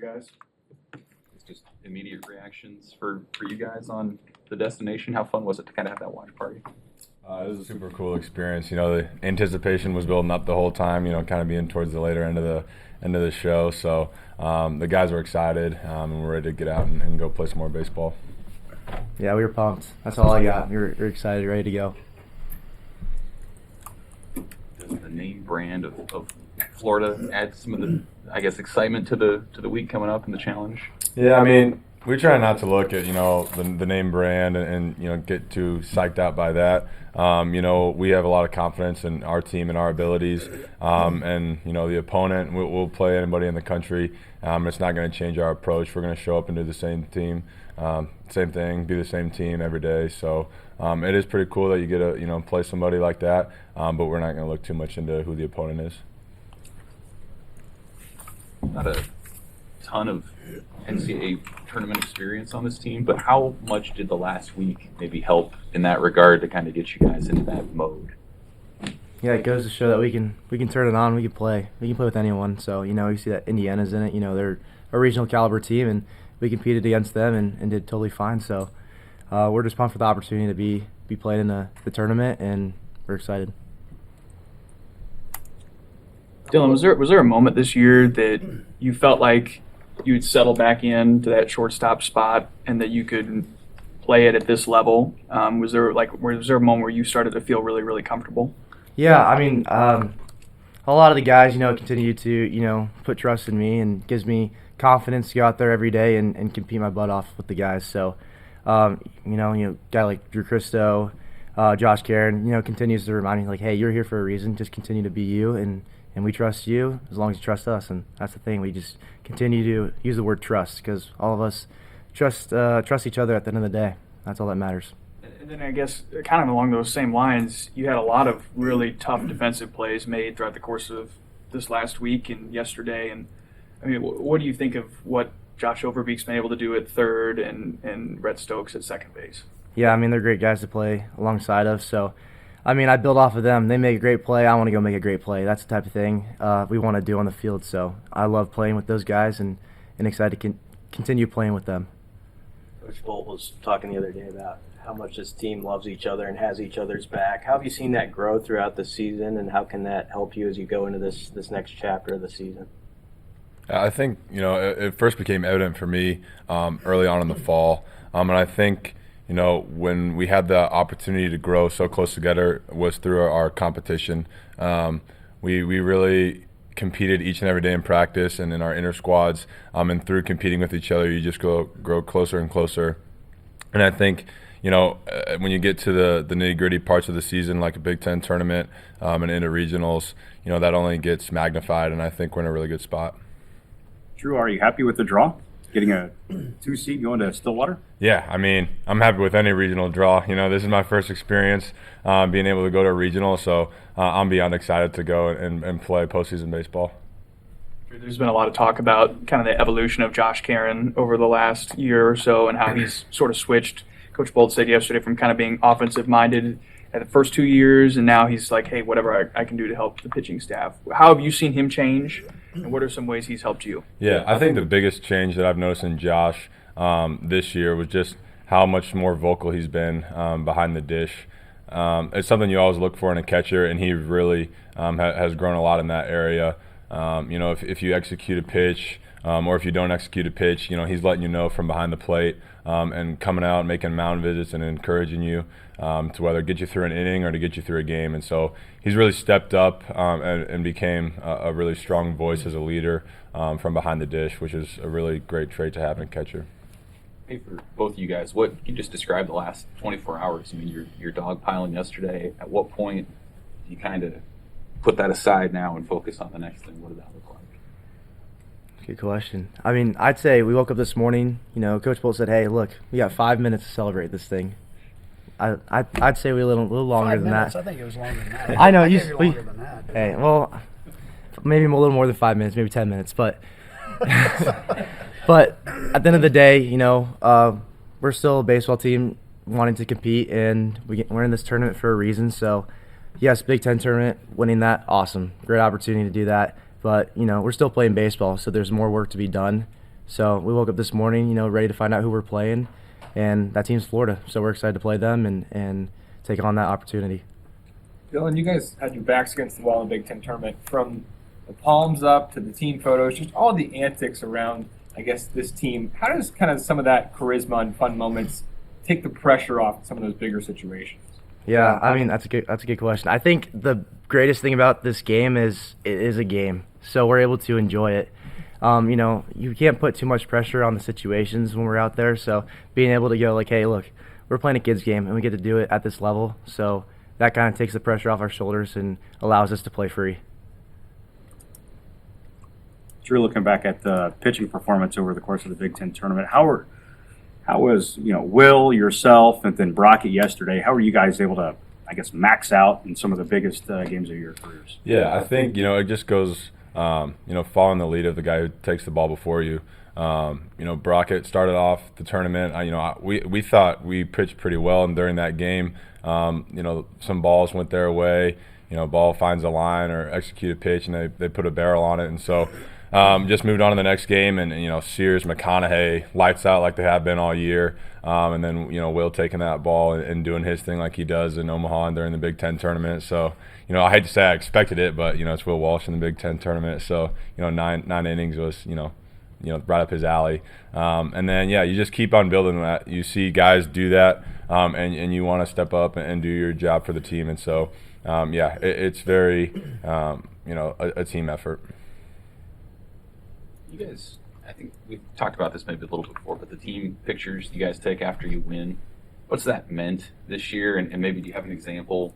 guys. It's just immediate reactions for you guys on the destination. How fun was it to kind of have that watch party? It was a super cool experience. The anticipation was building up the whole time. Kind of being towards the later end of the show. So the guys were excited, and we're ready to get out and go play some more baseball. Yeah, we were pumped. That's all I got. We were excited, ready to go. Does the name brand of Florida add some of the, I guess, excitement to the week coming up and the challenge? Yeah, we try not to look at the name brand and get too psyched out by that. We have a lot of confidence in our team and our abilities, and the opponent. We'll play anybody in the country. It's not going to change our approach. We're going to show up and do the same thing, be the same team every day. So it is pretty cool that you get to play somebody like that. But we're not going to look too much into who the opponent is. Not a ton of NCAA tournament experience on this team, but how much did the last week maybe help in that regard to kind of get you guys into that mode? Yeah, it goes to show that we can turn it on. We can play with anyone. So you see that Indiana's in it. They're a regional caliber team, and we competed against them and did totally fine. So we're just pumped for the opportunity to be played in the tournament, and we're excited. Dylan, was there a moment this year that you felt like you'd settle back into that shortstop spot and that you could play it at this level? Was there a moment where you started to feel really, really comfortable? Yeah, a lot of the guys, continue to, put trust in me and gives me confidence to go out there every day and compete my butt off with the guys. So, guy like Christo, Josh Carey, continues to remind me, like, hey, you're here for a reason. Just continue to be you, and we trust you as long as you trust us. And that's the thing. We just continue to use the word trust because all of us trust each other at the end of the day. That's all that matters. And then I guess kind of along those same lines, you had a lot of really tough defensive plays made throughout the course of this last week and yesterday. And what do you think of what Josh Overbeek's been able to do at third and Rhett Stokes at second base? Yeah, they're great guys to play alongside of. So, I build off of them. They make a great play. I want to go make a great play. That's the type of thing we want to do on the field. So I love playing with those guys and excited to continue playing with them. Coach Bolt was talking the other day about how much this team loves each other and has each other's back. How have you seen that grow throughout the season, and how can that help you as you go into this next chapter of the season? I think it first became evident for me early on in the fall, and I think when we had the opportunity to grow so close together was through our competition. We really competed each and every day in practice and in our inter squads, and through competing with each other, you just grow closer and closer. And I think when you get to the nitty-gritty parts of the season, like a Big Ten tournament and inter regionals, that only gets magnified, and I think we're in a really good spot. Drew, are you happy with the draw? Getting a 2 seed going to Stillwater? Yeah, I'm happy with any regional draw. This is my first experience being able to go to a regional, so I'm beyond excited to go and play postseason baseball. There's been a lot of talk about kind of the evolution of Josh Carey over the last year or so and how he's sort of switched. Coach Bolt said yesterday from kind of being offensive-minded at the first 2 years, and now he's like, hey, whatever I can do to help the pitching staff. How have you seen him change, and what are some ways he's helped you? Yeah, I think the biggest change that I've noticed in Josh this year was just how much more vocal he's been behind the dish. It's something you always look for in a catcher, and he really has grown a lot in that area. If you execute a pitch or if you don't execute a pitch, he's letting you know from behind the plate and coming out and making mound visits and encouraging you to whether get you through an inning or to get you through a game. And so he's really stepped up and became a really strong voice as a leader from behind the dish, which is a really great trait to have in a catcher. Hey, for both of you guys, can you just describe the last 24 hours? Your dog piling yesterday. At what point do you kind of put that aside now and focus on the next thing? What did that look like? Good question. I'd say we woke up this morning, Coach Bolt said, hey, look, we got 5 minutes to celebrate this thing. I'd say we a little longer than that. I think it was longer than that. I know. Longer than that. Hey, well, maybe a little more than 5 minutes, maybe 10 minutes. But but at the end of the day, we're still a baseball team wanting to compete, and we're in this tournament for a reason. So, yes, Big Ten tournament, winning that, awesome. Great opportunity to do that. But, we're still playing baseball, so there's more work to be done So we woke up this morning, you know, ready to find out who we're playing, and that team's Florida. So we're excited to play them and take on that opportunity. Dylan, you guys had your backs against the wall in the Big Ten tournament. From the palms up to the team photos, just all the antics around, I guess, this team. How does kind of some of that charisma and fun moments take the pressure off some of those bigger situations? Yeah, I mean that's a good question. I think the greatest thing about this game is it is a game, so we're able to enjoy it. You know, you can't put too much pressure on the situations when we're out there. So being able to go like, hey, look, we're playing a kids game and we get to do it at this level. So that kind of takes the pressure off our shoulders and allows us to play free. You're looking back at the pitching performance over the course of the Big Ten tournament. How was, you know, Will, yourself, and then Brockett yesterday? How were you guys able to, I guess, max out in some of the biggest games of your careers? Yeah, I think, you know, it just goes, you know, following the lead of the guy who takes the ball before you. You know, Brockett started off the tournament. You know, we thought we pitched pretty well, and during that game, you know, some balls went their way. You know, ball finds a line or execute a pitch, and they put a barrel on it, and so just moved on to the next game. And you know, Sears, McConaughey, lights out like they have been all year. And then you know, Will taking that ball and doing his thing like he does in Omaha and during the Big Ten tournament. So you know, I hate to say I expected it, but you know, it's Will Walsh in the Big Ten tournament. So you know, nine innings was you know right up his alley. And then yeah, you just keep on building that. You see guys do that, and you want to step up and do your job for the team. And so yeah, it's very you know, a team effort. You guys, I think we've talked about this maybe a little bit before, but the team pictures you guys take after you win, what's that meant this year? And maybe do you have an example,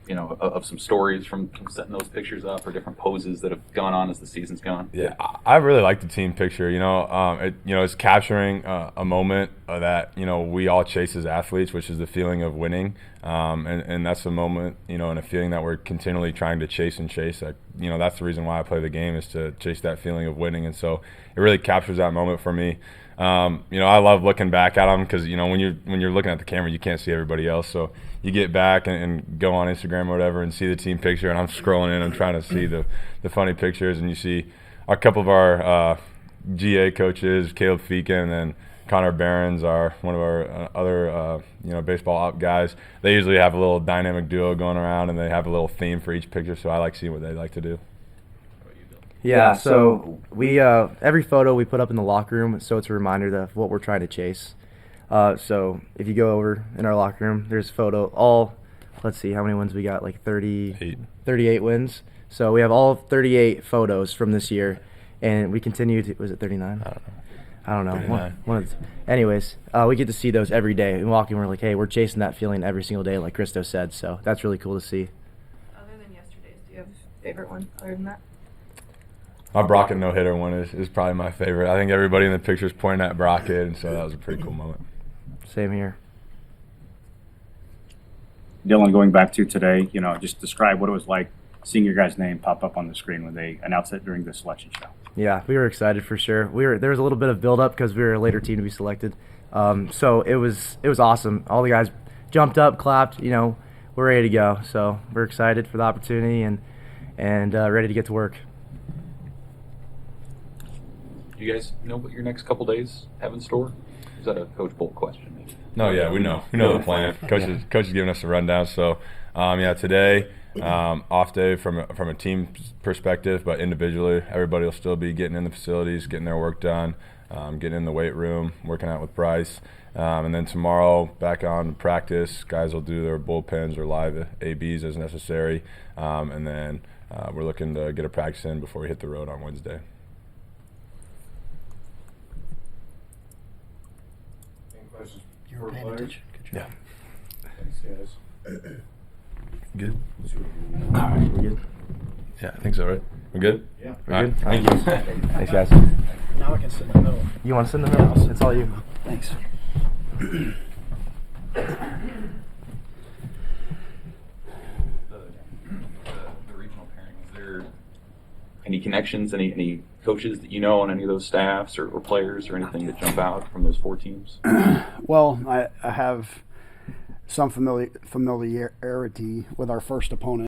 you know, of some stories from setting those pictures up or different poses that have gone on as the season's gone? Yeah, I really like the team picture. You know, it's capturing a moment that you know we all chase as athletes, which is the feeling of winning, and that's a moment, you know, and a feeling that we're continually trying to chase and chase. Like, you know, that's the reason why I play the game, is to chase that feeling of winning, and so it really captures that moment for me. You know, I love looking back at them because you know when you're looking at the camera, you can't see everybody else, so you get back and go on Instagram or whatever and see the team picture, and I'm scrolling in, I'm trying to see the funny pictures, and you see a couple of our GA coaches, Caleb Feakin, and then Connor Barons, one of our other you know, baseball op guys. They usually have a little dynamic duo going around, and they have a little theme for each picture, so I like seeing what they like to do. Yeah, so we every photo we put up in the locker room, so it's a reminder of what we're trying to chase. So if you go over in our locker room, there's a photo. Let's see how many wins we got, like 38 wins. So we have all 38 photos from this year, and we continue to. Was it 39? I don't know. Anyways, we get to see those every day. And walking, we're like, hey, we're chasing that feeling every single day, like Christo said. So that's really cool to see. Other than yesterday's, do you have a favorite one other than that? My Brockett no-hitter one is probably my favorite. I think everybody in the picture is pointing at Brockett, and so that was a pretty cool moment. Same here. Dylan, going back to today, you know, just describe what it was like seeing your guys' name pop up on the screen when they announced it during the selection show. Yeah, we were excited for sure. There was a little bit of build-up because we were a later team to be selected. So it was awesome. All the guys jumped up, clapped. You know, we're ready to go. So we're excited for the opportunity and ready to get to work. Do you guys know what your next couple days have in store? Is that a Coach Bolt question? Maybe? No, yeah, we know the plan. Coach is giving us a rundown. So, yeah, today off day from a team perspective, but individually, everybody will still be getting in the facilities, getting their work done, getting in the weight room, working out with Bryce, and then tomorrow back on practice. Guys will do their bullpens or live ABs as necessary, and then we're looking to get a practice in before we hit the road on Wednesday. You were paying attention. Good job. Yeah. Good. All right, we're good. Yeah, I think so, right? We're good? Yeah. We're good? Thank you. Thanks, guys. Now I can sit in the middle. You want to sit in the middle? It's all you. Thanks. The regional pairing, is there any connections, any coaches that you know on any of those staffs or players or anything that jump out from those four teams? Well, I have some familiarity with our first opponent.